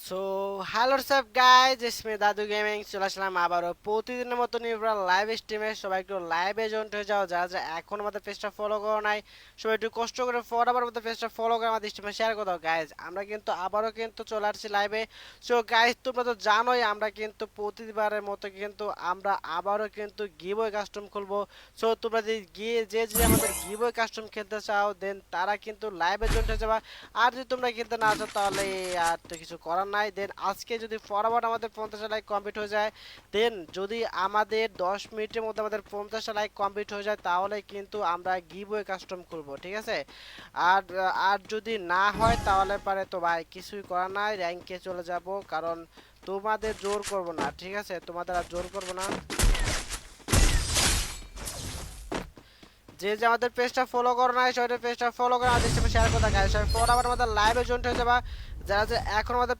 So hello সব guys ইসমি দাদু gaming চলে আসলাম আবারও প্রতিদিনের মতো নিয়ে লাইভ স্ট্রিমে। সবাই একটু লাইভে জয়েন্ট হয়ে যাও, যারা যারা এখন আমাদের পেজটা ফলো করো নাই সবাই একটু কষ্ট করে ফরওয়ার্ড আমাদের পেজটা ফলো করে আমাদের স্ট্রিমে শেয়ার করে দাও গাইজ। আমরা কিন্তু আবারও কিন্তু চলে আসছি লাইভে। সো গাইজ তোমরা তো জানোই আমরা কিন্তু প্রতিবারের মতো কিন্তু আমরা আবারও কিন্তু গিভওয়ে কাস্টম খুলবো। সো তোমরা যে গিয়ে যে আমাদের গিভওয়ে কাস্টম খেলতে চাও দেন তারা কিন্তু লাইভে জয়েন্ট হয়ে যাবা। আর যদি তোমরা খেলতে না চাও তাহলে আর তো কিছু করার নাই। দেন আজকে যদি ফরওয়ার্ড আমাদের 50 লাইক কমপ্লিট হয়ে যায়, দেন যদি আমাদের 10 মিনিটের মধ্যে আমাদের 50 লাইক কমপ্লিট হয়ে যায় তাহলে কিন্তু আমরা গিভওয়ে কাস্টম করব, ঠিক আছে। আর আর যদি না হয় তাহলে পারে তো ভাই কিছুই করার নাই, র্যাঙ্কে চলে যাব। কারণ তোমাদের জোর করব না, ঠিক আছে, তোমাদের আর জোর করব না। যে যে আমাদের পেজটা ফলো করো নাই সবাই পেজটা ফলো করে আমাদের সাথে শেয়ার করে দেখা, সবাই ফলো আবার আমাদের লাইভে জয়েন্ট হয়ে যাবা। যারা যে এখন আমাদের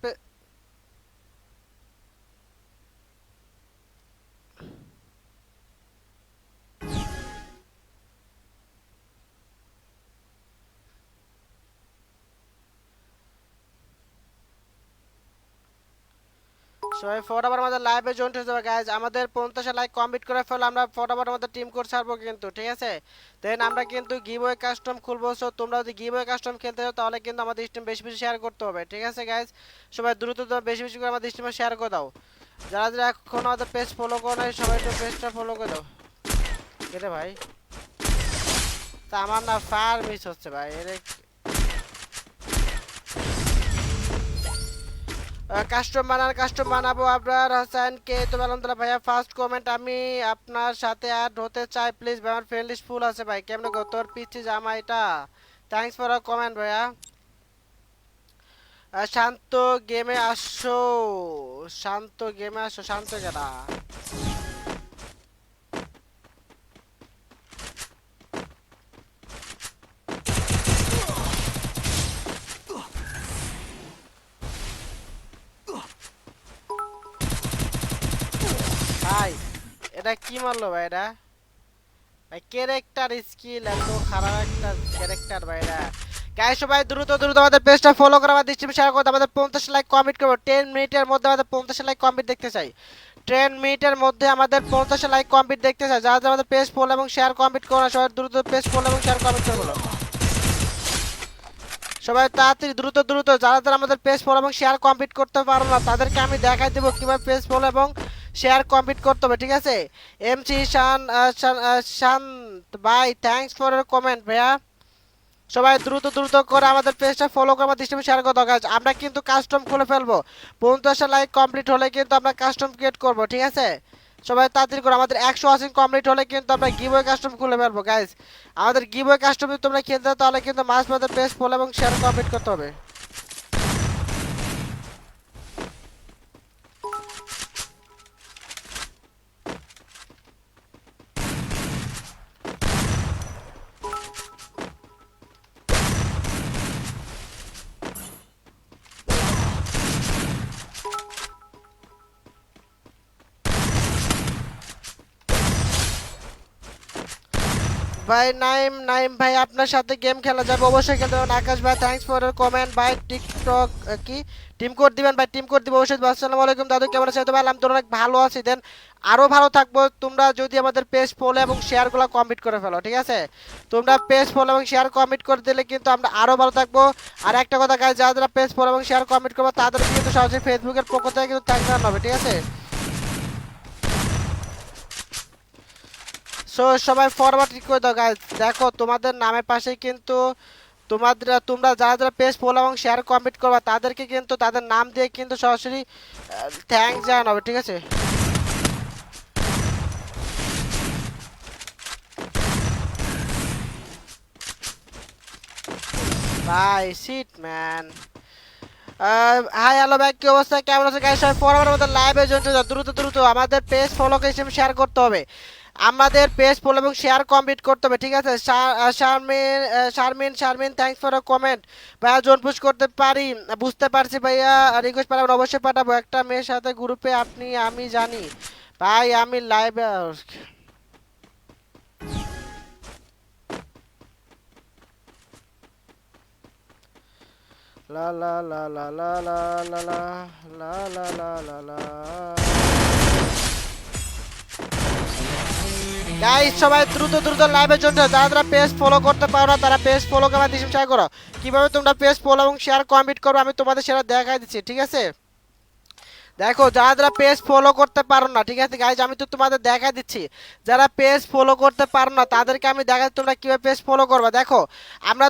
সবাই ফটাফট আমাদের লাইভে জয়েন্ট হয়ে যাবে গাইজ। আমাদের 50 লাইক কমপ্লিট করে ফেলে আমরা ফটাফট আমাদের টিম কোড ছাড়বো কিন্তু, ঠিক আছে। দেন আমরা কিন্তু গিভওয়ে কাস্টম খুলবো। সো তোমরা যদি গিভওয়ে কাস্টম খেলতে চাও তাহলে কিন্তু আমাদের স্ট্রিম বেশি বেশি শেয়ার করতে হবে, ঠিক আছে গাইজ। সবাই দ্রুত বেশি বেশি করে আমাদের স্ট্রিমে শেয়ার করে দাও। যারা যারা এখন আমাদের পেজ ফলো করো নাই সবাই একটু পেজটা ফলো করে দাও। কেটে ভাই তা আমার না ফায়ার মিস হচ্ছে ভাই এর। কাস্টম বানাবো আপনার হাসানকে। তো আলহামদুলিল্লাহ ভাইয়া ফার্স্ট কমেন্ট, আমি আপনার সাথে অ্যাড হতে চাই প্লিজ ভাই, আমার ফ্রেন্ড লিস্ট ফুল আছে ভাই। কেমন গো তোর পিচ্ছি জামা এটা? থ্যাঙ্কস ফর আ কমেন্ট ভাইয়া। শান্ত গেমে আসো, শান্ত গেমে আসো, শান্ত কেডা? ভাই এটা কি মারলো ভাই? এটা ভাই ক্যারেক্টার স্কিল এত খারাপ একটা ক্যারেক্টার ভাই এটা। গাইস সবাই দ্রুত দ্রুত আমাদের পেজটা ফলো করে আমাদের স্ট্রিম শেয়ার করতে আমাদের 50 লাইক কমপ্লিট করব। 10 মিনিটের মধ্যে আমাদের 50 লাইক কমপ্লিট দেখতে চাই। 10 মিনিটের মধ্যে আমাদের 50 লাইক কমপ্লিট দেখতে চাই। যারা যারা আমাদের পেজ ফলো এবং শেয়ার কমপ্লিট করো না সবাই দ্রুত পেজ ফলো এবং শেয়ার কমপ্লিট করে বলো। সবাই তাড়াতাড়ি দ্রুত দ্রুত যারা যারা আমাদের পেজ ফলো এবং শেয়ার কমপ্লিট করতে পারো না তাদেরকে আমি দেখাই দেবো কিভাবে পেজ ফলো এবং শেয়ার কমপ্লিট করতে হবে, ঠিক আছে। এমসি শান শান ভাই থ্যাঙ্কস ফর ইওর কমেন্ট ভাইয়া। সবাই দ্রুত দ্রুত করে আমাদের পেজটা ফলো করে আমার দৃষ্টি শেয়ার করে দাও guys। আমরা কিন্তু কাস্টম খুলে ফেলবো। 50 লাইক কমপ্লিট হলে কিন্তু আমরা কাস্টম ক্রিয়েট করব, ঠিক আছে। সবাই তাড়াতাড়ি করে আমাদের 180 কমপ্লিট হলে কিন্তু আমরা গিভওয়ে কাস্টম খুলে ফেলবো গাইস। আমাদের গিভওয়ে কাস্টম যদি তোমরা খেলতে চাও তাহলে কিন্তু মাস্ট আমাদের পেজ ফলো এবং শেয়ার কমপ্লিট করতে হবে। ভাই নাইম নাইম ভাই আপনার সাথে গেম খেলা যাবে, অবশ্যই খেলতে পারবেন। আকাশ ভাই থ্যাঙ্কস ফর ইওর কমেন্ট ভাই। টিকটক কি টিম কোড দিবেন ভাই? টিম কোড দিব অবশ্যই। আসসালামু আলাইকুম দাদু, কেমন আছেন? তো ভাই আমি তো অনেক ভালো আছি। দেন আরো ভালো থাকবো তোমরা যদি আমাদের পেজ ফলো এবং শেয়ারগুলো কমপ্লিট করে ফেলো, ঠিক আছে। তোমরা পেজ ফলো এবং শেয়ার কমপ্লিট করে দিলে কিন্তু আমরা আরো ভালো থাকবো। আর একটা কথা গাইজ, যারা যারা পেজ ফলো এবং শেয়ার কমপ্লিট করবো তাদের কিন্তু সরাসরি ফেসবুকের পক্ষ থেকে কিন্তু থ্যাঙ্কস জানানো হবে, ঠিক আছে। সো সবাই ফরওয়ার্ড করে দাও গাইজ। দেখো তোমাদের নামের পাশে কিন্তু তোমরা যারা যারা পেজ ফলো এবং শেয়ার কমপ্লিট করবা তাদেরকে কিন্তু তাদের নাম দিয়ে কিন্তু সরাসরি থ্যাঙ্কস জানানো হবে, ঠিক আছে। ভাই শিট ম্যান। হাই হ্যালো ভাই, কি অবস্থা, কেমন আছে গাইস? সবাই ফরওয়ার্ড আমাদের লাইভে জয়েন হয়ে যাও দ্রুত দ্রুত। আমাদের পেজ ফলো করে শেয়ার করতে হবে। আমাদের পেজ ফলো এবং শেয়ার কমপ্লিট করতে হবে, ঠিক আছে। Sharmin Sharmin Sharmin thanks for comment ভাইয়া। জোন পুশ করতে পারি বুঝতে পারছি ভাইয়া, রিকোয়েস্ট পাঠাবেন, অবশ্যই পাঠাবো। একটা মেয়ের সাথে গ্রুপে আপনি আমি জানি ভাই, আমি লাইভে। লা লা লা লা লা লা লা লা লা লা লা লা লা। গাইস সবাই দ্রুত দ্রুত লাইভের জন্য যারা যারা পেজ ফলো করতে পারো না তারা পেজ ফলো করে আমার দিশম শেয়ার করো। কিভাবে তোমরা পেজ ফলো এবং শেয়ার কমপ্লিট করো আমি তোমাদের সেটা দেখাই দিচ্ছি, ঠিক আছে? দেখো যারা যারা পেজ ফলো করতে পারো না, ঠিক আছে গাইজ, আমি তো তোমাদের দেখা দিচ্ছি। যারা পেজ ফলো করতে পারো না তাদেরকে আমি দেখাচ্ছি তোমরা কিভাবে পেজ ফলো করবা। দেখো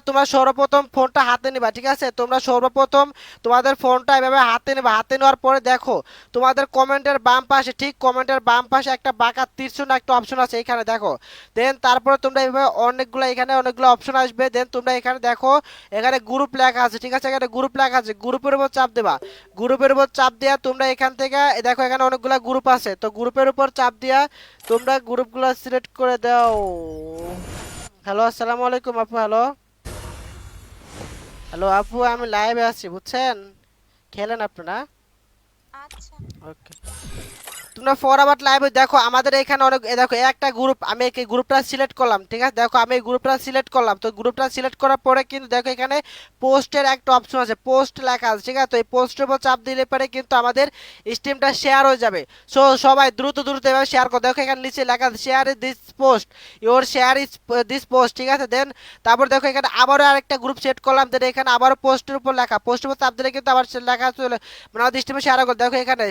তোমরা সর্বপ্রথম ফোনটা হাতে নিবা, ঠিক আছে? তোমরা সর্বপ্রথম তোমাদের ফোনটা এভাবে হাতে নেবা। হাতে নেওয়ার পরে দেখো তোমাদের কমেন্টের বাম পাশে, ঠিক কমেন্টের বাম পাশে একটা বাঁকা তীরচিহ্ন একটা অপশন আছে, এখানে দেখো। দেন তারপরে তোমরা এইভাবে অনেকগুলো, এখানে অনেকগুলো অপশন আসবে। দেন তোমরা এখানে দেখো এখানে গ্রুপ লেখা আছে, ঠিক আছে? এখানে গ্রুপ লেখা আছে, গ্রুপের উপর চাপ দেবা। গ্রুপের উপর চাপ দেওয়া তোমরা এখান থেকে দেখো এখানে অনেকগুলো গ্রুপ আছে, তো গ্রুপের উপর চাপ দিয়া তোমরা গ্রুপগুলো সিলেক্ট করে দাও। হ্যালো আসসালামু আলাইকুম আপু। হ্যালো হ্যালো আপু, আমি লাইভে আছি বুঝছেন, খেলেন আপনারা? আচ্ছা। ওকে, তোমরা ফরওয়ার্ড লাইভে দেখো আমাদের এখানে অনেক দেখো একটা গ্রুপ, আমি এই গ্রুপটা সিলেক্ট করলাম, ঠিক আছে? দেখো আমি এই গ্রুপটা সিলেক্ট করলাম, তো গ্রুপটা সিলেক্ট করার পরে কিন্তু দেখো এখানে পোস্টের একটা অপশন আছে, পোস্ট লেখা আছে, ঠিক আছে? তো এই পোস্টের উপর চাপ দিলে পরে কিন্তু আমাদের স্ট্রিমটা শেয়ার হয়ে যাবে। সো সবাই দ্রুত দ্রুত এভাবে শেয়ার করো। দেখো এখানে নিচে লেখা আছে share this post, your share is this post, ঠিক আছে? দেন তারপর দেখো এখানে আবারও আরেকটা গ্রুপ সেট করলাম, দেন এখানে আবারও পোস্টের উপর লেখা, পোস্টের উপর চাপ দিলে কিন্তু আবার লেখা চলে মানে আমাদের স্ট্রিমে শেয়ার করো। দেখো এখানে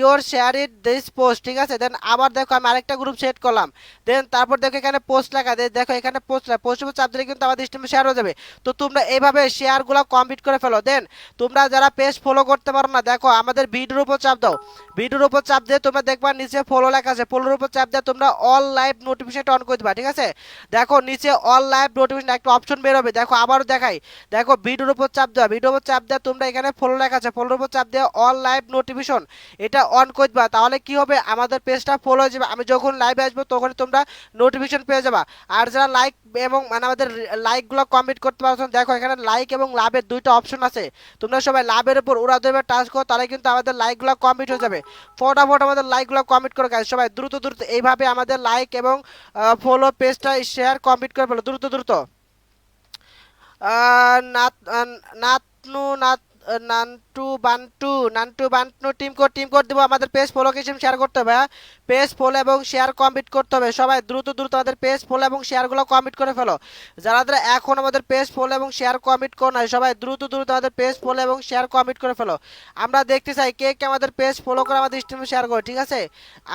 your share it this post, ঠিক আছে? দেন আবার দেখো আমি আরেকটা গ্রুপ সেট করলাম, দেন তারপর দেখো এখানে পোস্ট লেখা, দেখো এখানে পোস্টের উপর চাপ দিলে কিন্তু আমাদের স্ট্রিমে শেয়ার হয়ে যাবে। তো তোমরা এইভাবে শেয়ারগুলো কমপ্লিট করে ফেলো। দেন তোমরা যারা পেজ ফলো করতে পারো না দেখো আমাদের ভিডিওর উপর চাপ দাও, ভিডিওর উপর চাপ দিয়ে তোমরা দেখবা নিচে ফলো লেখা আছে, ফলোর উপর চাপ দিয়ে তোমরা অল লাইভ নোটিফিকেশন অন করে দিবা, ঠিক আছে? দেখো নিচে অল লাইভ নোটিফিকেশন একটা অপশন বের হবে, দেখো আবারও দেখাই, দেখো ভিডিওর উপর চাপ দেওয়া, ভিডিওর উপর চাপ দেওয়া তোমরা এখানে ফলো লেখা আছে, ফলোর উপর চাপ দেওয়া অল লাইভ নোটিফিকেশন এটা অন করে দিবা। তাহলে কি হবে আমাদের পেজটা ফলো হয়ে যাবে, আমি যখন লাইভে আসবো তখন তোমরা নোটিফিকেশন পেয়ে যাবা। আর যারা লাইক এবং মানে আমাদের লাইকগুলো কমপ্লিট করতে পারছো দেখো এখানে লাইক এবং লাভের দুইটা অপশন আছে, তোমরা সবাই লাভের উপর ওরা দেবে টাচ করো, তাহলে কিন্তু আমাদের লাইকগুলো কমপ্লিট হয়ে যাবে। ফটাফট আমাদের লাইকগুলো কমপ্লিট করে গাইস, সবাই দ্রুত দ্রুত এইভাবে আমাদের লাইক এবং ফলো পেজটা শেয়ার কমপ্লিট করে ফেলো দ্রুত দ্রুত। নাত নাতনু নাত নান্টু বান্টু নান্টু বান্টু টিম কোড দিব। আমাদের পেজ ফলো কিছু শেয়ার করতে হবে, হ্যাঁ? পেজ ফলো এবং শেয়ার কমপ্লিট করতে হবে। সবাই দ্রুত দ্রুত আমাদের পেজ ফলো এবং শেয়ারগুলো কমপ্লিট করে ফেলো। যারা যারা এখন আমাদের পেজ ফলো এবং শেয়ার কমপ্লিট করো নাই সবাই দ্রুত দ্রুত আমাদের পেজ ফলো এবং শেয়ার কমপ্লিট করে ফেলো। আমরা দেখতে চাই কে কে আমাদের পেজ ফলো করে আমাদের স্ট্রিমে শেয়ার করে, ঠিক আছে?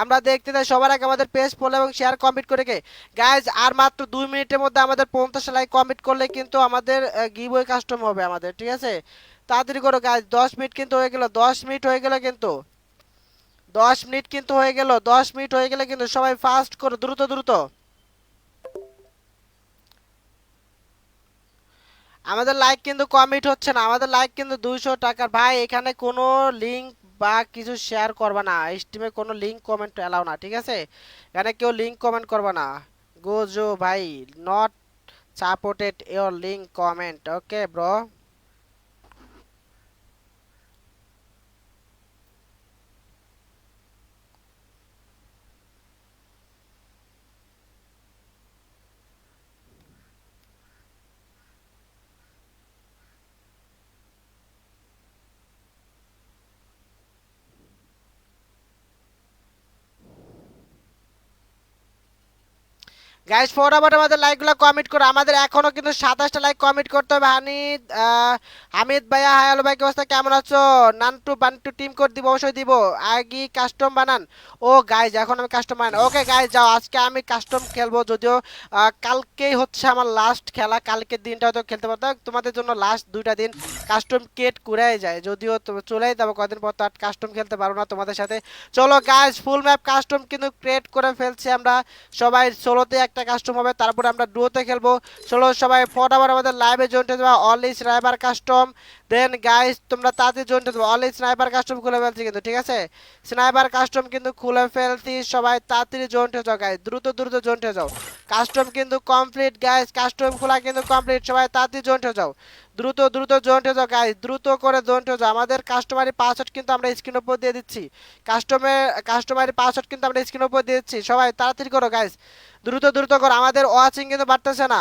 আমরা দেখতে চাই সবার আগে আমাদের পেজ ফলো এবং শেয়ার কমপ্লিট করে কে গাইজ। আর মাত্র 2 মিনিটের মধ্যে আমাদের 50 লাইক কমপ্লিট করলে কিন্তু আমাদের গিভওয়ে কাস্টম হবে আমাদের, ঠিক আছে? তাড়াতাড়ি করো গাইজ, 10 মিনিট কিন্তু হয়ে গেল, 10 মিনিট হয়ে গেল কিন্তু, 10 মিনিট কিন্তু হয়ে গেল, 10 মিনিট হয়ে গেলে কিন্তু সবাই ফাস্ট করো দ্রুত দ্রুত। আমাদের লাইক কিন্তু কমপ্লিট হচ্ছে না, আমাদের লাইক কিন্তু 200 টাকার। ভাই এখানে কোনো লিঙ্ক বা কিছু শেয়ার করবা না, স্ট্রিমে কোনো লিঙ্ক কমেন্ট এলাও না, ঠিক আছে? এখানে কেউ লিঙ্ক কমেন্ট করবা না। গোজো ভাই not supported your link comment, okay bro. Guys ফটাফট আমাদের লাইকগুলো কমেন্ট করো, আমাদের এখনো কিন্তু 27টা লাইক কমেন্ট করতে হবে। হামিদ ভাইয়া হাই, হ্যালো ভাই, কি অবস্থা, কেমন আছো? নান্টু বান্টু টিম কোড দিব, অবশ্যই দিব। আগে কাস্টম বানান। ও গাইজ এখন আমি কাস্টম বানান, ওকে গাইজ যাও, আজকে আমি কাস্টম খেলবো, যদিও কালকেই হচ্ছে আমার লাস্ট খেলা, কালকের দিনটা হয়তো খেলতে পারতো, তোমাদের জন্য লাস্ট 2টা দিন কাস্টম কেট কুড়াই যায়, যদিও চলেই যাবো কদিন পর, তো আর কাস্টম খেলতে পারবো না তোমাদের সাথে। চলো গাইজ ফুল ম্যাপ কাস্টম কিন্তু ক্রিয়েট করে ফেলছি আমরা সবাই। সোলোতে একটা কাস্টম হবে, তারপরে আমরা ডুয়োতে খেলবো। চলো সবাই ফটাফট আমাদের লাইভে জয়েন হয়ে যাবা, অনলি স্নাইপার কাস্টম। দেন গাইস তোমরা তাড়াতাড়ি জয়েন হয়ে যাবে, অনলি স্নাইপার কাস্টম খুলে ফেলছি কিন্তু, ঠিক আছে? স্নাইপার কাস্টম কিন্তু খুলে ফেলছি, সবাই তাড়াতাড়ি জয়েন হয়ে যাও গাইস, দ্রুত দ্রুত জয়েন হয়ে যাও। কাস্টম কিন্তু কমপ্লিট গাইস, কাস্টম খোলা কিন্তু কমপ্লিট, সবাই তাড়াতাড়ি জয়েন হয়ে যাও, দ্রুত দ্রুত জয়েন হয়ে যাও গাইস, দ্রুত করে জয়েন হয়ে যাও। আমাদের কাস্টমারি পাসওয়ার্ড কিন্তু আমরা স্ক্রিন উপর দিয়ে দিচ্ছি, কাস্টমারি পাসওয়ার্ড কিন্তু আমরা স্ক্রিন উপর দিয়ে দিচ্ছি, সবাই তাড়াতাড়ি করো গাইস, দ্রুত দ্রুত করো, আমাদের ওয়াচিং কিন্তু বাড়তেছে না।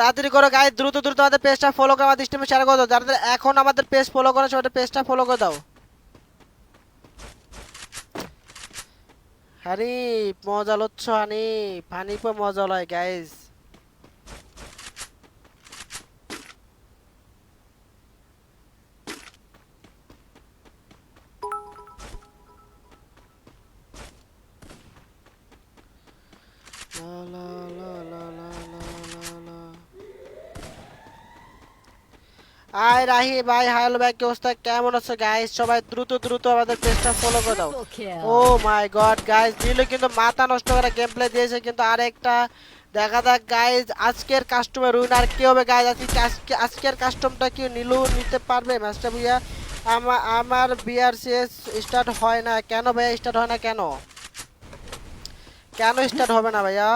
তাড়াতাড়ি করো গাইস, দ্রুত দ্রুত আমাদের পেজটা ফলো করে আমাদের স্ট্রিমে শেয়ার করে দাও। যারা এখন আমাদের পেজ ফলো করে সবাই পেজটা ফলো করে দাও। আরে মজা লচ্ছ হানি, ফানি পর মজা লয় গাইস। লা লা লা লা লা লা লা লা। আয় রাহি ভাই, হ্যালো ভাই, কি অবস্থা, কেমন আছো গাইস? সবাই দ্রুত দ্রুত আমাদের পেজটা ফলো করে দাও। Triple ও kill. মাই গড গাইস, নীলু কিন্তু মাথা নষ্ট করে গেম প্লে দিয়েছে, কিন্তু আরেকটা দেখা যাক গাইস আজকের কাস্টমার উইনার কি হবে গাইস। আজকের কাস্টমটা কি নীলু নিতে পারবে ম্যাচটা ভাইয়া? আমার বিআরসিএস স্টার্ট হয় না কেন ভাইয়া? স্টার্ট হয় না কেন? কেন স্টার্ট হবে না ভাইয়া?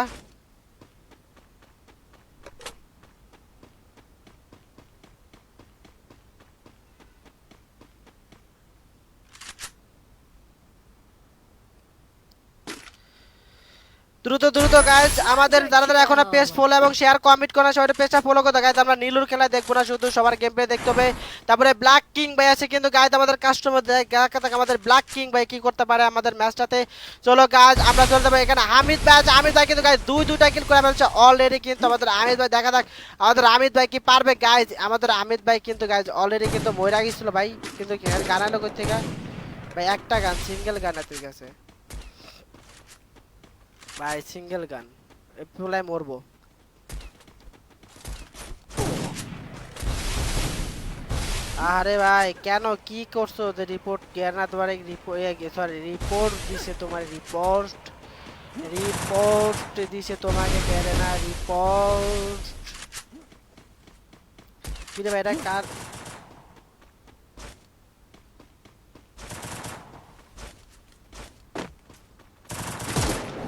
দ্রুত দ্রুত গাইজ আমাদের যারা যারা এখনো পেজ ফলো এবং শেয়ার কমেন্ট করা সবাই পেজটা ফলো করতে গাইজ। আমরা নীলুর খেলা দেখবো না, শুধু সবার গেম প্লে দেখতে হবে। তারপরে ব্ল্যাক কিং ভাই আছে কিন্তু গাইজ আমাদের কাস্টমার আমাদের ব্ল্যাক কিং ভাই কি করতে পারে আমাদের ম্যাচটাতে। চলো গাইজ আমরা চলে যাবো। এখানে হামিদ ভাই আছে, হামিদ ভাই কিন্তু গাইজ দুইটা কিল করে ফেলছে অলরেডি। কিন্তু আমাদের হামিদ ভাই দেখা যাক আমাদের হামিদ ভাই কি পারবে গাইজ। আমাদের হামিদ ভাই কিন্তু গাইজ অলরেডি কিন্তু মরে গেছিল ভাই, কিন্তু গান আলো কই থেকে ভাই? একটা গান সিঙ্গেল গান আছে ঠিক আছে ভাই, সিঙ্গেল গান পুলাই মরবো। আরে ভাই কেন কি করছো? যে রিপোর্ট কেনা তোমার সরি রিপোর্ট দিছে তোমার, রিপোর্ট রিপোর্ট দিছে তোমাকে কেন না রিপোর্ট? কি রে ভাই এটা কার?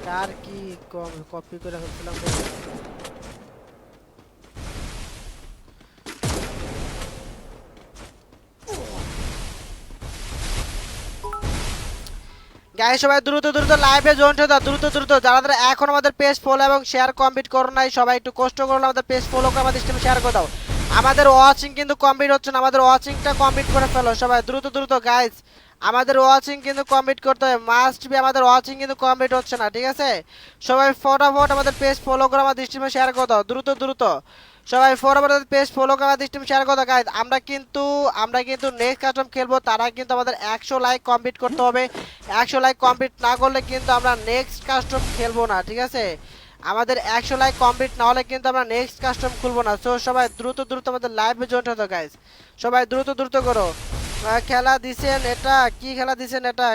কার কি কপি করে ফেলছিলাম রে? গাইস সবাই দ্রুত দ্রুত লাইভে জয়েন হয়ে দাও, দ্রুত দ্রুত। যারা যারা এখন আমাদের পেজ ফলো এবং শেয়ার কমপ্লিট করো নাই সবাই একটু কষ্ট করলে আমাদের পেজ ফলো করে আমাদের স্ট্রিমে শেয়ার করে দাও। আমাদের ওয়াচিং কিন্তু কমপ্লিট হচ্ছে না, আমাদের ওয়াচিংটা কমপ্লিট করে ফেলো সবাই দ্রুত দ্রুত গাইস। আমাদের ওয়াচিং কিন্তু কমপ্লিট করতে হবে, মাস্ট বি। আমাদের ওয়াচিং কিন্তু কমপ্লিট হচ্ছে না, ঠিক আছে? সবাই ফটাফট আমাদের পেজ ফলো করে আমাদের স্ট্রিমে শেয়ার করে দাও দ্রুত দ্রুত। সবাই ফটাফট পেজ ফলো করে আমাদের স্ট্রিম শেয়ার করে দাও গাইস। আমরা কিন্তু নেক্সট কাস্টম খেলবো, তারা কিন্তু আমাদের 100 লাইক কমপ্লিট করতে হবে। 100 লাইক কমপ্লিট না করলে কিন্তু আমরা নেক্সট কাস্টম খেলবো না, ঠিক আছে? আমাদের 100 লাইক কমপ্লিট না হলে কিন্তু আমরা নেক্সট কাস্টম খুলবো না। সো সবাই দ্রুত দ্রুত আমাদের লাইভে জয়েন হতো গাইস। সবাই দ্রুত দ্রুত করো। খেলা দিছেন এটা কি খেলা দিছেন এটা?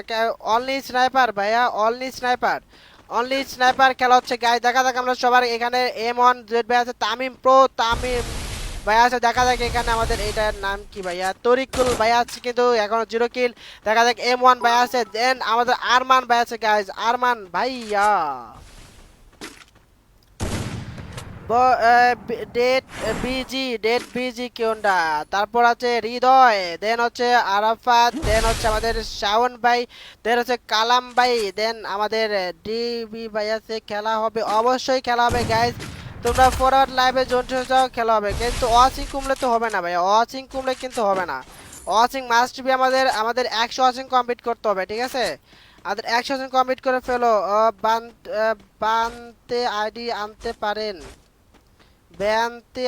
অনলি স্নাইপার ভাইয়া, অনলি স্নাইপার, অনলি স্নাইপার খেলা হচ্ছে গাইস। দেখা যাক আমরা সবার এখানে M1 জেড ভাই আছে, তামিম প্রো তামিম ভাই আছে। দেখা যাক এখানে আমাদের এটার নাম কি ভাইয়া? তরিকুল ভাই আছে কিন্তু এখনো 0 কিল। দেখা যাক M1 ভাই আছে, দেন আমাদের আরমান ভাই আছে গাইস, আরমান ভাইয়া। ডেট বিজি কিউন্ডা, তারপর আছে হৃদয়, দেন হচ্ছে আরাফাত, দেন হচ্ছে আমাদের শাওন ভাই, দেন হচ্ছে কালাম ভাই, দেন আমাদের ডিবি ভাই আছে। খেলা হবে, অবশ্যই খেলা হবে গাইস। তোমরা ফরওয়ার্ড লাইভে জয়েন হয়ে যাও, খেলা হবে। কিন্তু ওয়াচিং কমলে তো হবে না ভাই, ওয়াচিং কমলে কিন্তু হবে না। ওয়াচিং মাস্ট বি, আমাদের আমাদের 100 ওয়াচিং কমপ্লিট করতে হবে, ঠিক আছে? আমাদের 100 ওয়াচিং কমপ্লিট করে ফেলো। বানতে আইডি আনতে পারেন। বানতে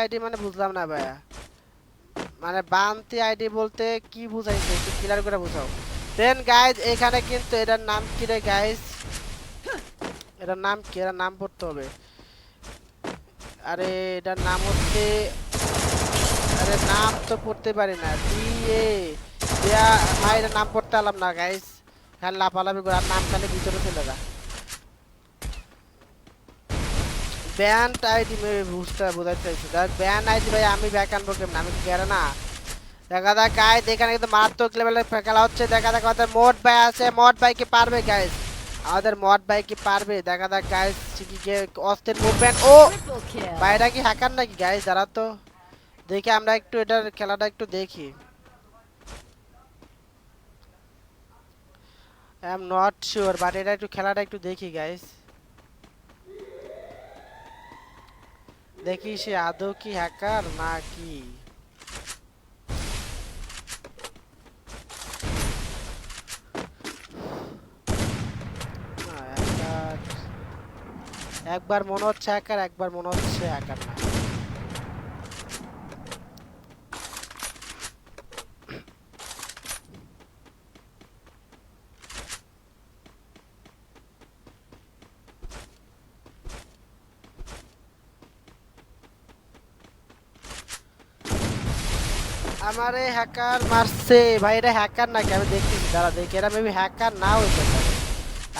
আইডি মানে বুঝলাম না ভাইয়া। মানে বানতে আইডি বলতে কি বুঝাইছে একটু ক্লিয়ার করে বুঝাও। দেন গাইজ এখানে কিন্তু এটার নাম কি রে গাইজ? এটার নাম কি? এটার নাম পড়তে হবে। আরে এটার নাম হচ্ছে, আরে নাম তো পড়তে পারি না। দিয়ে দেয়া ভাই, এটার নাম পড়তে পারলাম না গাইজ। খালি লাফালাফি করে আর নাম খালি ভিতরে চলে যা। ব্যান্ড আইডি বুঝতে বোঝাতে চাইছি। ব্যান্ড আইডি ভাই আমি ব্যাক আনবো কেমন? আমি কি গেলে না। দেখা যাক গাইজ এখানে কিন্তু মারাত্মক লেভেলের খেলা হচ্ছে। দেখা যাক আমাদের মড ভাই আছে, মড ভাই কি পারবে গাইজ? আমাদের মড ভাই কি পারবে? দেখা যাক গাইজ কি অস্থির মুভমেন্ট। ও Triple kill. ভাইটা কি হ্যাকার নাকি গাইজ? যারা তো দেখি আমরা একটু এটার খেলাটা একটু দেখি। I am not sure, but এটা একটু খেলাটা একটু দেখি গাইজ। দেখি সে আদৌ কি হ্যাকার না কি। একবার মনে হচ্ছে হ্যাকার, একবার মনে হচ্ছে হ্যাকার না। আমারে হ্যাকার মারছে ভাই, এটা হ্যাকার নাকি আমি দেখতেছি, দাঁড়া দেখি, এটা মেবি হ্যাকার না হইতে পারে।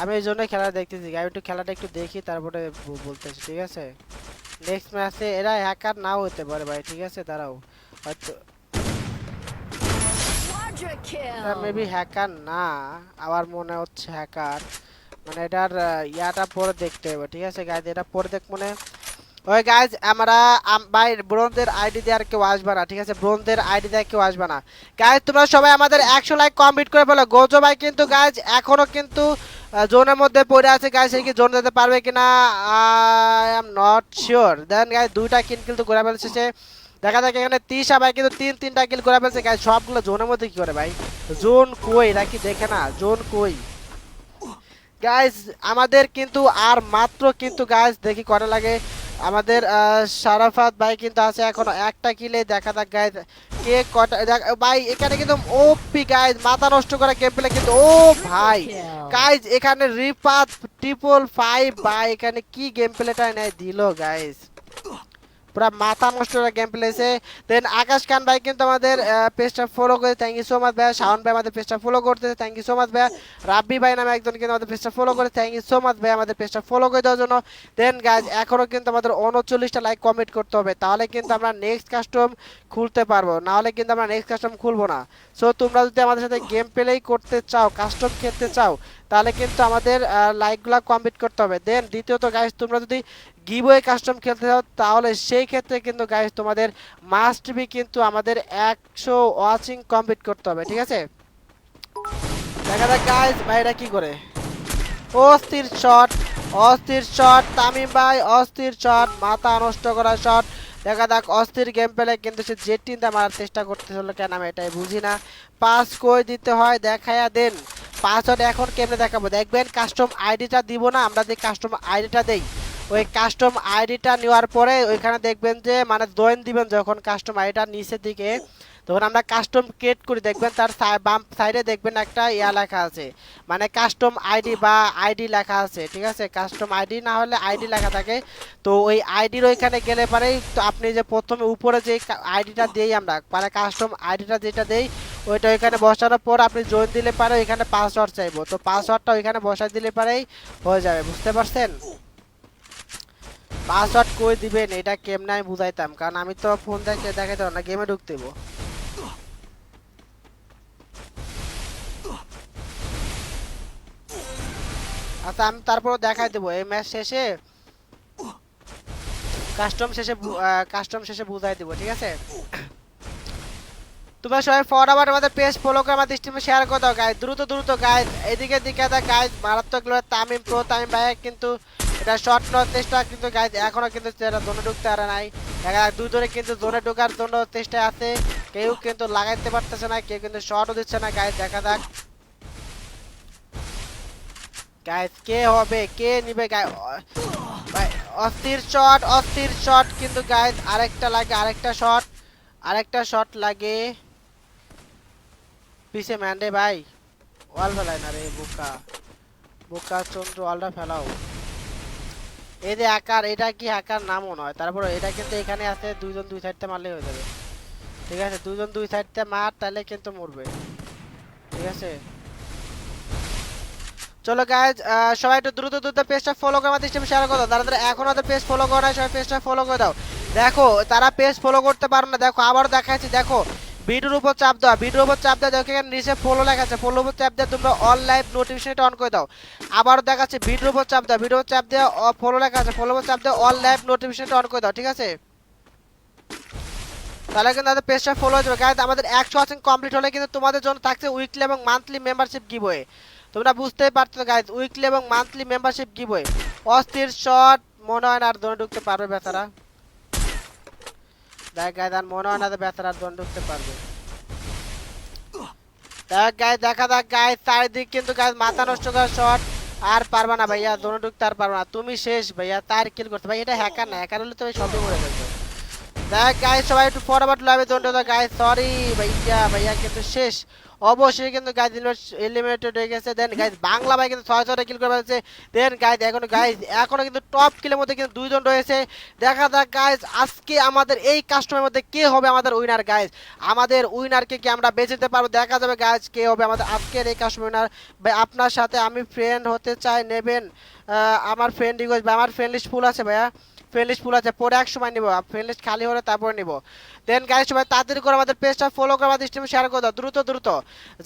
আমি এই জন্য খেলা দেখতেছি, আমি একটু খেলাটা একটু দেখি তারপরে বলতেছি, ঠিক আছে। নেক্সট ম্যাচে এরা হ্যাকার নাও হতে পারে ভাই, ঠিক আছে, দাঁড়াও হয়তো এটা মেবি হ্যাকার না, আমার মনে হচ্ছে হ্যাকার। মানে এটার ইয়াটা পরে দেখতে হবে, ঠিক আছে গাইজ, এটা পরে দেখ মনে। ওই গাইজ আমরা ভাই ব্রোঞ্জের আইডি দিয়ে আর কেউ আসবে না, ঠিক আছে, ব্রোঞ্জের আইডি দিয়ে কেউ আসবে না। গাইজ তোমরা সবাই আমাদের 100 লাইক কমপ্লিট করে ফেলো। গোজো ভাই কিন্তু গাইজ এখনো কিন্তু জোনের মধ্যে পড়ে আছে গাইজ, সে কি জোন যেতে পারবে কিনা I am not sure. Then guys দুইটা কিল কিন্তু করে ফেলছে সে, দেখা যাক এখানে 30 ভাই কিন্তু তিনটা কিল করে ফেলছে গাইজ, সবগুলো জোনের মধ্যে কি করে ভাই, জোন কই নাকি দেখে না, জোন কই গাইজ। আমাদের কিন্তু আর মাত্র কিন্তু গাইজ দেখি করা লাগে, আমাদের শারাফাত ভাই কিন্তু আছে এখনো একটা কিলে, দেখা যাক গাইজ কে কটা ভাই। এখানে কিন্তু ওপি গাইজ মাথা নষ্ট করা গেম প্লে কিন্তু, ও ভাই গাইজ এখানে রিপাত 555 ভাই, এখানে কি গেম প্লেটা নেয় দিল গাইজ, পুরা মাথা নষ্ট করা গেম প্লেছে। দেন আকাশ খান ভাই কিন্তু আমাদের পেজটা ফলো করে, থ্যাংক ইউ সো মাচ ভাই। শাওন ভাই আমাদের পেজটা ফলো করতেছে, থ্যাংক ইউ সো মাচ ভাই। রাব্বি ভাই নামে একজন কিন্তু আমাদের পেজটা ফলো করে, থ্যাংক ইউ সো মাচ ভাই আমাদের পেজটা ফলো করে দেওয়ার জন্য। দেন গাইজ এখনও কিন্তু আমাদের 39টা লাইক কমেন্ট করতে হবে, তাহলে কিন্তু আমরা নেক্সট কাস্টম খুলতে পারবো, নাহলে কিন্তু আমরা নেক্সট কাস্টম খুলবো না। সো তোমরা যদি আমাদের সাথে গেম প্লেই করতে চাও, কাস্টম খেলতে চাও, তাহলে কিন্তু আমাদের লাইকগুলো কমপ্লিট করতে হবে। দেন দ্বিতীয়ত গাইজ তোমরা যদি গিভওয়ে কাস্টম খেলতে চাও, তাহলে সেই ক্ষেত্রে কিন্তু গাইজ তোমাদের মাস্ট বি কিন্তু আমাদের 100 ওয়াচিং কমপ্লিট করতে হবে, ঠিক আছে। দেখা যাক গাইজ ভাইরা কি করে, অস্থির শট, অস্থির শট তামিম ভাই, অস্থির শট, মাথা নষ্ট করা শট। দেখা যাক অস্থির গেম পেলে কিন্তু সে জেট টিনটা মারার চেষ্টা করতেছিল, কেন আমি এটাই বুঝি না। পাস কই দিতে হয় দেখায়া দেন, পাসওয়ার্ড এখন কেমনে দেখাবো, দেখবেন কাস্টম আইডিটা দিব না, আমরা যে কাস্টম আইডিটা দেই, ওই কাস্টম আইডিটা নেওয়ার পরে ওইখানে দেখবেন যে মানে জয়েন দিবেন যখন কাস্টম আইডিটা নিচের দিকে, তখন আমরা কাস্টম ক্রিয়েট করি, দেখবেন তার বাম সাইডে দেখবেন একটা ইয়া লেখা আছে, মানে কাস্টম আইডি বা আইডি লেখা আছে, ঠিক আছে, কাস্টম আইডি না হলে আইডি লেখা থাকে। তো ওই আইডির ওইখানে গেলে পরেই তো আপনি যে প্রথমে উপরে যে আইডিটা দেই আমরা, মানে কাস্টম আইডিটা যেটা দেই ওইটা ওইখানে বসানোর পর আপনি জয়েন দিলে পারে, ওইখানে পাসওয়ার্ড চাইবো, তো পাসওয়ার্ডটা ওইখানে বসাই দিলে পারেই হয়ে যাবে, বুঝতে পারছেন। পাসওয়ার্ড কই দিবেন এটা কেমনে আমি বুঝাইতাম, কারণ আমি তো ফোন দেখে দেখাইতে পারবো না, গেমে ঢুকতে দেবো। আচ্ছা আমি তারপর দেখাই দেবো এই ম্যাচ শেষে, কাস্টম শেষে বুঝাই দেবো, ঠিক আছে। তোমরা সবাই ফরওয়ার্ড আমাদের পেজ ফলো করে আমাদের স্ট্রিমে শেয়ার করে দাও গাইজ, দ্রুত দ্রুত গাইজ, এদিকে দিকে দা গাইজ, মারাত্মক লড়াই তামিম প্রো, তামিম ভাই কিন্তু এটা শর্ট নেওয়ার চেষ্টা কিন্তু গাইজ, এখনো কিন্তু সেটা জোনে ঢুকতে পারে নাই, দেখা যাক দুজনে কিন্তু জোনে ঢোকার জন্য চেষ্টায় আছে, কেউ কিন্তু লাগাইতে পারতেছে না, কেউ কিন্তু শর্টও দিচ্ছে না গাইজ, দেখা যাক গাইজ কে হবে কে নিবে গাইজ। ভাই অস্থির শট, অস্থির শট কিন্তু গাইজ, আরেকটা লাগে, আরেকটা শট লাগে, পিছে ম্যান্ডে ভাই, ওয়াল ফেলায় না রে বোকা, বোকা চন্দ্র ওয়ালটা ফেলাও। এই যে আকার, এটা কি আকার নামও নয়, তারপরে এটা কিন্তু এখানে আছে, দুইজন দুই সাইডতে মারলে হয়ে যাবে, ঠিক আছে, দুইজন দুই সাইডতে মার, তাহলে কিন্তু মরবে, ঠিক আছে। চলো গাইজ সবাই একটু দ্রুত দ্রুত পেজটা ফলো করে আমাদের স্ট্রিম শেয়ার করে দাও, তারা এখন আমাদের পেজ ফলো করে নাই, সবাই পেজটা ফলো করে দাও। দেখো তারা পেজ ফলো করতে পারো না, দেখো আবার দেখাচ্ছি, দেখো ভিডিওর উপর চাপ দাও, ভিডিওর উপর চাপ দাও, দেখো এখানে নিচে ফলো লেখা আছে, ফলোর উপর চাপ দিয়ে তোমরা অল লাইভ নোটিফিকেশনটা অন করে দাও। আবারও দেখাচ্ছে ভিডিওর উপর চাপ দাও, ভিডিওর চাপ দিয়ে ফলো লেখা আছে, ফলোর উপর চাপ দিয়ে অল লাইভ নোটিফিকেশনটা অন করে দাও, ঠিক আছে। তাহলে কিন্তু আমাদের পেজটা ফলো হয়ে যাবে গাইজ, আমাদের 100 ওয়াচিং কমপ্লিট হলে কিন্তু তোমাদের জন্য থাকছে উইকলি এবং মান্থলি মেম্বারশিপ গিভওয়ে, তোমরা বুঝতেই পারছো গাইজ, উইকলি এবং মান্থলি মেম্বারশিপ গিভওয়ে। অস্থির শট, মনে হয় না আর দৌড়ে ঢুকতে পারবে বেচারা, দেখ গাইজ আর মনে হয় না যে বেচারা দোন ঢুকতে পারবে। দেখ গাইজ দেখা যাক গাইজ চারিদিক কিন্তু গাইজ মাথা নষ্ট করা শট আর পারবা না ভাইয়া দোনো ঢুকতে আর পারবা না তুমি শেষ ভাইয়া তার কিল করতে ভাই এটা হ্যাকার না হ্যাকার হলে তুমি সবই মরে যেত। দেখ গাইজ সবাই একটু ফরওয়ার্ড লাভে দন্ড গাইজ সরি ভাইয়া ভাইয়া কিন্তু শেষ অবশ্যই কিন্তু গাইজ এলিমিনেটেড হয়ে গেছে। দেন গাইজ বাংলা ভাই কিন্তু 6 কিল করে ফেলেছে। দেন গাইজ এখনো কিন্তু টপ কিলের মধ্যে কিন্তু 2 জন রয়েছে। দেখা যাক গাইজ আজকে আমাদের এই কাস্টমের মধ্যে কে হবে আমাদের উইনার গাইজ আমাদের উইনারকে কি আমরা বেঁচে দিতে পারবো দেখা যাবে গাইজ কে হবে আমাদের আজকের এই কাস্টমার উইনার। ভাই আপনার সাথে আমি ফ্রেন্ড হতে চাই নেবেন আমার ফ্রেন্ড রিকোয়েস্ট ভাই আমার ফ্রেন্ড লিস্ট ফুল আছে ভাইয়া ফ্রেন্ড লিস্ট ফুল আছে পরে এক সময় নিব ফ্রেন্ড লিস্ট খালি হলে তারপর নিব। দেন গাইজ সবাই তাড়াতাড়ি করে আমাদের পেজটা ফলো করে আমাদের স্ট্রিম শেয়ার করে দাও দ্রুত দ্রুত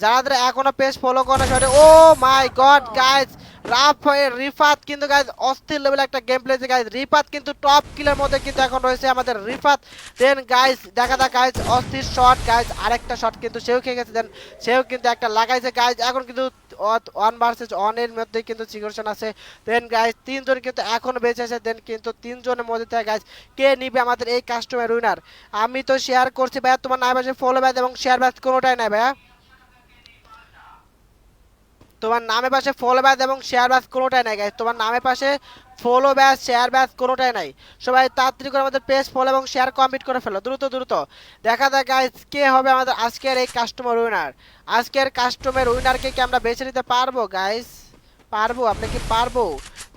যারা এখনো পেজ ফলো করে না সবাই ও মাই গড গাইজ রিফাত কিন্তু গাইজ অস্থির লেভেল একটা গেম প্লে গাইজ রিফাত কিন্তু টপ কিলের মধ্যে কিন্তু এখন রয়েছে আমাদের রিফাত। দেন গাইজ দেখা যাক গাইজ অস্থির শট গাইজ আরেকটা শট কিন্তু সেও খেয়ে গেছে। দেন সেও কিন্তু একটা লাগাইছে গাইজ এখন কিন্তু 1 ভার্সেস 1 এর মধ্যে কিন্তু সিচুয়েশন আছে। দেন গাইজ 3 জন কিন্তু এখন বেঁচে আছে। দেন কিন্তু 3 জনের মধ্যে থেকে গাইজ কে নিবে আমাদের এই কাস্টমার উইনার আমি তো শেয়ার করছি ভাইয়া তোমার নামের পাশে ফলো ব্যাচ এবং শেয়ার ব্যাচ কোনোটাই নাই ভাইয়া তোমার নামের পাশে ফলো ব্যাচ এবং শেয়ার ব্যাচ কোনোটাই নাই গাইজ তোমার নামের পাশে ফলো ব্যাচ শেয়ার ব্যাচ কোনোটাই নাই। সবাই তাড়াতাড়ি করে আমাদের পেজ ফলো এবং শেয়ার কমপ্লিট করে ফেলো দ্রুত দ্রুত দেখা যাক গাইজ কে হবে আমাদের আজকের এই কাস্টমার উইনার। আজকের কাস্টমার উইনারকে কি আমরা বেছে নিতে পারবো গাইজ পারবো আপনি কি পারবো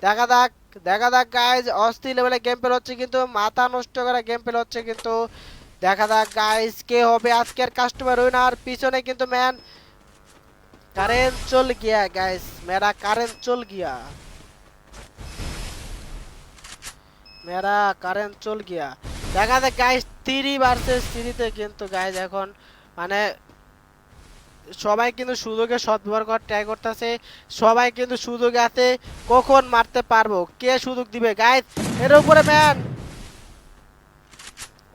দেখা যাক দেখা যাক গাইজ অস্থির লেভেলে গেম প্লে হচ্ছে কিন্তু মাথা নষ্ট করা গেম প্লে হচ্ছে কিন্তু দেখা যাক গাইজ কে হবে আজকের কাস্টমার উইনার। পিছনে কিন্তু ম্যান কারেন্ট চল গিয়া গাইজ মেরা কারেন্ট চল গিয়া মেরা কারেন্ট চল গিয়া দেখা যাক গাইজ 3 ভার্সেস 3 তে কিন্তু গাইজ এখন মানে সবাই কিন্তু সুযোগে সদ্ব্যবহার করার ট্রাই করতেছে সবাই কিন্তু সুযোগ আছে কখন মারতে পারবো কে সুযোগ দিবে গাইজ এর উপরে ম্যান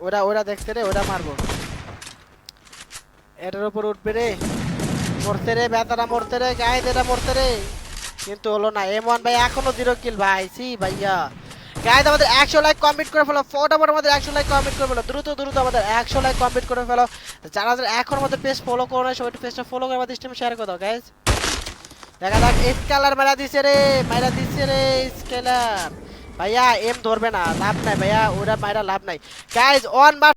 ওরা ওরা দেখতে রে ওরা মারবো এটার উপর উঠবে রে মরতে রে বেতারা মরতে রে গাইজ এটা মরতে রে কিন্তু হলো না M1 ভাই এখনো 0 কিল ভাই সি ভাইয়া গাইজ আমাদের 100 লাইক কমপ্লিট করে ফেলো ফটাফট আমাদের 100 লাইক কমপ্লিট করে ফেলো দ্রুত দ্রুত আমাদের 100 লাইক কমপ্লিট করে ফেলো যারা যারা এখন আমাদের পেজ ফলো করো না সবাই পেজটা ফলো করে আমাদের স্ট্রিম শেয়ার করে দাও গাইজ দেখা যাক স্কেলার মারা দিছে রে স্কেলার ভাইয়া এম ধরবে না লাভ নাই ভাইয়া ওরা মাইরা লাভ নাই গাইজ 1